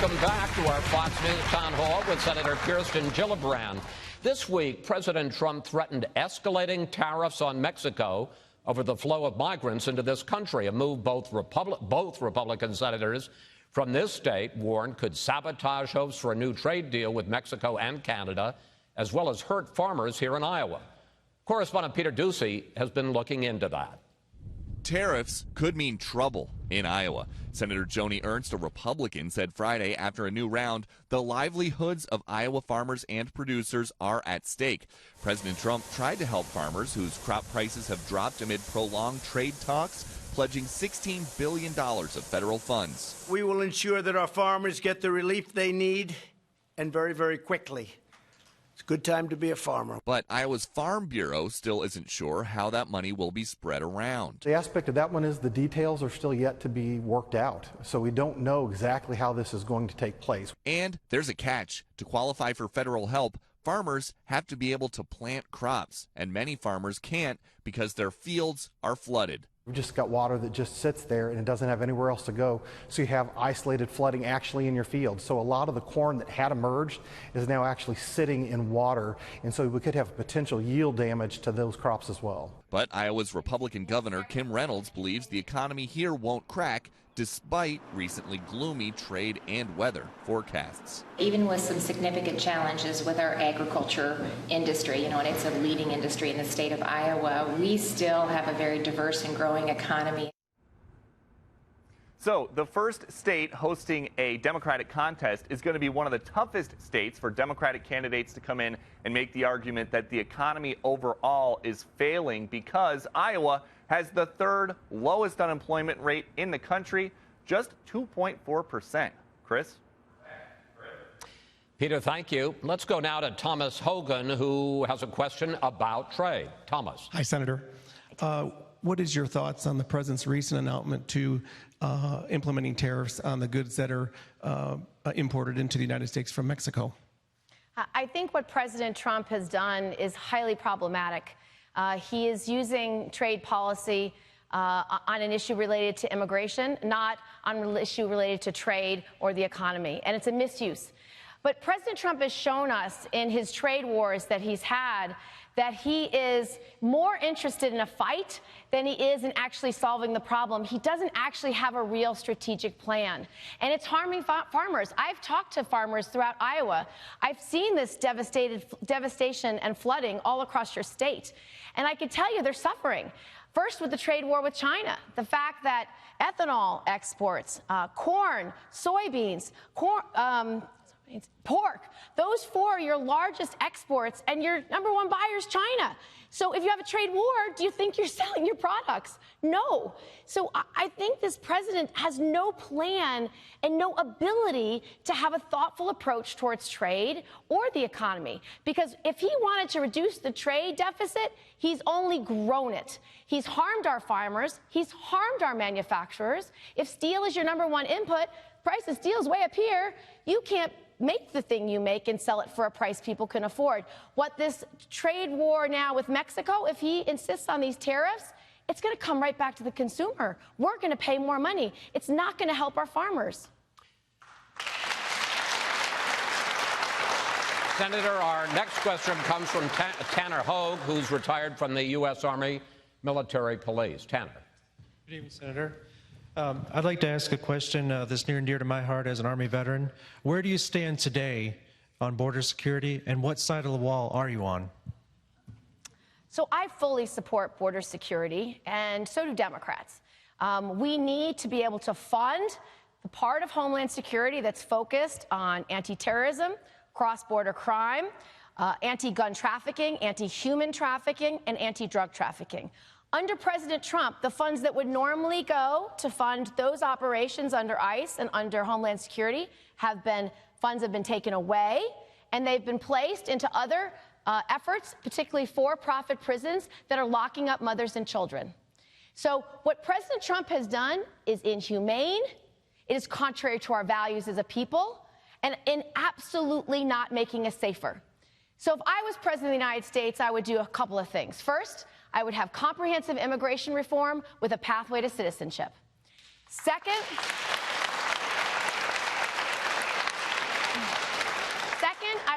Welcome back to our Fox News Town Hall with Senator Kirsten Gillibrand. This week, President Trump threatened escalating tariffs on Mexico over the flow of migrants into this country, a move both Republican senators from this state warned could sabotage hopes for a new trade deal with Mexico and Canada, as well as hurt farmers here in Iowa. Correspondent Peter Ducey has been looking into that. Tariffs could mean trouble in Iowa. Senator Joni Ernst, a Republican, said Friday after a new round, the livelihoods of Iowa farmers and producers are at stake. President Trump tried to help farmers whose crop prices have dropped amid prolonged trade talks, pledging $16 billion of federal funds. We will ensure that our farmers get the relief they need, and very, very quickly. It's a good time to be a farmer. But Iowa's Farm Bureau still isn't sure how that money will be spread around. The aspect of that one is the details are still yet to be worked out, so we don't know exactly how this is going to take place. And there's a catch. To qualify for federal help, farmers have to be able to plant crops, and many farmers can't because their fields are flooded. We've just got water that just sits there and it doesn't have anywhere else to go. So you have isolated flooding actually in your field. So a lot of the corn that had emerged is now actually sitting in water. And so we could have potential yield damage to those crops as well. But Iowa's Republican Governor Kim Reynolds believes the economy here won't crack despite recently gloomy trade and weather forecasts. Even with some significant challenges with our agriculture industry, and it's a leading industry in the state of Iowa, we still have a very diverse and growing economy. So the first state hosting a Democratic contest is going to be one of the toughest states for Democratic candidates to come in and make the argument that the economy overall is failing because Iowa has the third lowest unemployment rate in the country, just 2.4%. Chris? Peter, thank you. Let's go now to Thomas Hogan, who has a question about trade. Thomas. Hi, Senator. What is your thoughts on the president's recent announcement to implementing tariffs on the goods that are imported into the United States from Mexico? I think what President Trump has done is highly problematic. He is using trade policy on an issue related to immigration, not on an issue related to trade or the economy, and it's a misuse. But President Trump has shown us in his trade wars that he's had that he is more interested in a fight than he is in actually solving the problem. He doesn't actually have a real strategic plan, and it's harming farmers. I've talked to farmers throughout Iowa. I've seen this devastation and flooding all across your state, and I can tell you they're suffering. First, with the trade war with China, the fact that ethanol exports, corn, soybeans, pork, those four are your largest exports, and your number one buyer is China. So if you have a trade war, do you think you're selling your products? No. So I think this president has no plan and no ability to have a thoughtful approach towards trade or the economy. Because if he wanted to reduce the trade deficit, he's only grown it. He's harmed our farmers. He's harmed our manufacturers. If steel is your number one input, price of steel is way up here. You can't make the thing you make and sell it for a price people can afford. What this trade war now with Mexico, if he insists on these tariffs, it's going to come right back to the consumer. We're going to pay more money. It's not going to help our farmers. Senator, our next question comes from Tanner Hogue, who's retired from the U.S. Army Military Police. Tanner. Good evening, Senator. I'd like to ask a question that's near and dear to my heart as an Army veteran. Where do you stand today on border security, and what side of the wall are you on? So I fully support border security, and so do Democrats. We need to be able to fund the part of Homeland Security that's focused on anti-terrorism, cross-border crime, anti-gun trafficking, anti-human trafficking, and anti-drug trafficking. Under President Trump, the funds that would normally go to fund those operations under ICE and under Homeland Security have been taken away, and they've been placed into other efforts, particularly for-profit prisons that are locking up mothers and children. So what President Trump has done is inhumane, it is contrary to our values as a people, and absolutely not making us safer. So if I was president of the United States, I would do a couple of things. First, I would have comprehensive immigration reform with a pathway to citizenship. Second,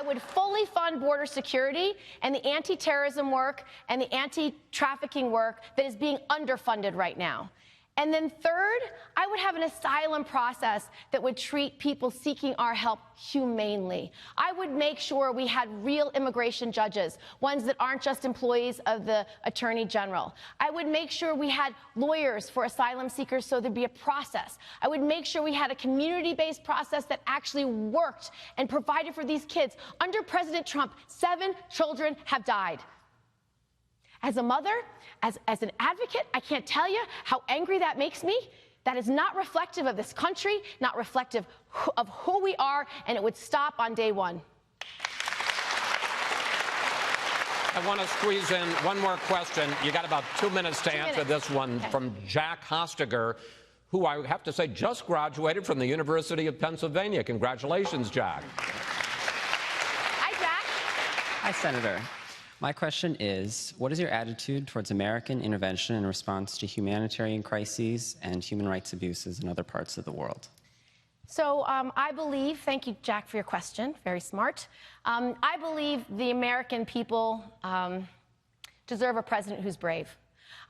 I would fully fund border security and the anti-terrorism work and the anti-trafficking work that is being underfunded right now. And then third, I would have an asylum process that would treat people seeking our help humanely. I would make sure we had real immigration judges, ones that aren't just employees of the Attorney General. I would make sure we had lawyers for asylum seekers so there'd be a process. I would make sure we had a community-based process that actually worked and provided for these kids. Under President Trump, 7 children have died. As a mother, as an advocate, I can't tell you how angry that makes me. That is not reflective of this country, not reflective of who we are, and it would stop on day one. I want to squeeze in one more question. You got about 2 minutes to answer this one from Jack Hostiger, who I have to say just graduated from the University of Pennsylvania. Congratulations, Jack. Hi, Jack. Hi, Senator. My question is, what is your attitude towards American intervention in response to humanitarian crises and human rights abuses in other parts of the world? So I believe, thank you, Jack, for your question, very smart. I believe the American people deserve a president who's brave.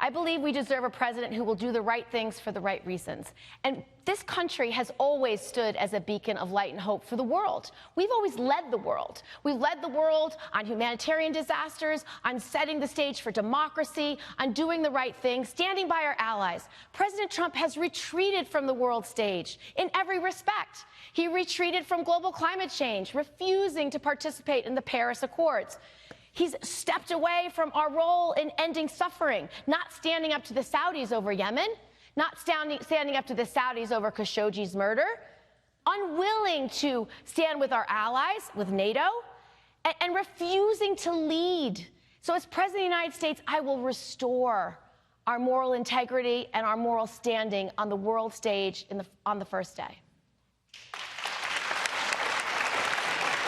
I believe we deserve a president who will do the right things for the right reasons. And this country has always stood as a beacon of light and hope for the world. We've always led the world. We've led the world on humanitarian disasters, on setting the stage for democracy, on doing the right thing, standing by our allies. President Trump has retreated from the world stage in every respect. He retreated from global climate change, refusing to participate in the Paris Accords. He's stepped away from our role in ending suffering, not standing up to the Saudis over Yemen, not standing up to the Saudis over Khashoggi's murder, unwilling to stand with our allies, with NATO, and refusing to lead. So as President of the United States, I will restore our moral integrity and our moral standing on the world stage on the first day.